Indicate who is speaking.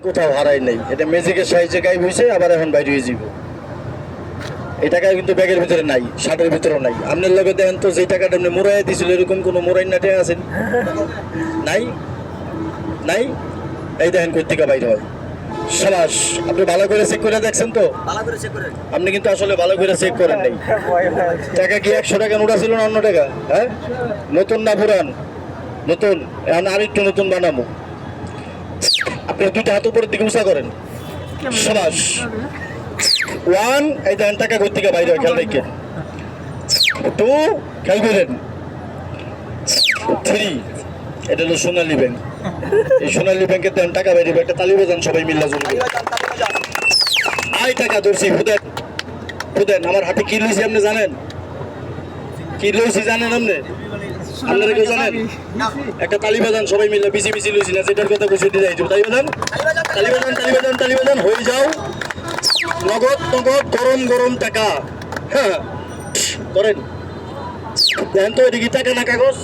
Speaker 1: কোথাও হারাই নাই, এটা ম্যাজিকের সাহায্যে গায়েব হয়েছে, আবার এখন বাইরে হয়ে যাব। এই টাকা কিন্তু ব্যাগের ভিতরে নাই, শার্টের ভিতরেও নাই। আপনার লগে দেখেন তো, যে টাকাটা আপনি মোড়াই দিয়েছিল এরকম কোনো মোড়াই নাটে আছেন? নাই নাই। এই দেখেন কোথেকে বাইরে হয়। সাবাস, আপনি ভালো করে চেক করে দেখছেন তো? আপনি কিন্তু আসলে ভালো করে চেক করেন নাই। টাকা কি 100 টাকা নোটা ছিল না অন্য টাকা? হ্যাঁ, নতুন না পুরান? নতুন। এখন আরেকটু নতুন বানাবো। আপনি দুইটা হাত উপরের দিকে উঁচা করেন। সাবাস। 1, এই দেখেন টাকা কোথেকে বাইরে হয়, খেয়াল রেখে। 2, খেয়াল করেন। 3, এটা হলো সোনালী ব্যাংক। এই সোনালী ব্যাংকের দেন টাকা বাইরে, একটা তালি বাজান সবাই মিল্লা জন্য। আই টাকা ধরছি, ফুদেন ফুদেন। আমার হাতে কি লইছি আপনি জানেন? কি লইছি জানেন আপনি? আপনারা কেউ জানেন? একটা তালি বাজান সবাই মিলে, বিসি বিসি লইছি না, যেটার কথা খুশি দিয়ে যাই। তালি বাজান, তালি বাজান, তালি বাজান, তালি বাজান। হয়ে যাও নগদ নগদ গরম গরম টাকা। হ্যাঁ করেন। দেখেন তো এদিকে টাকা না কাগজ?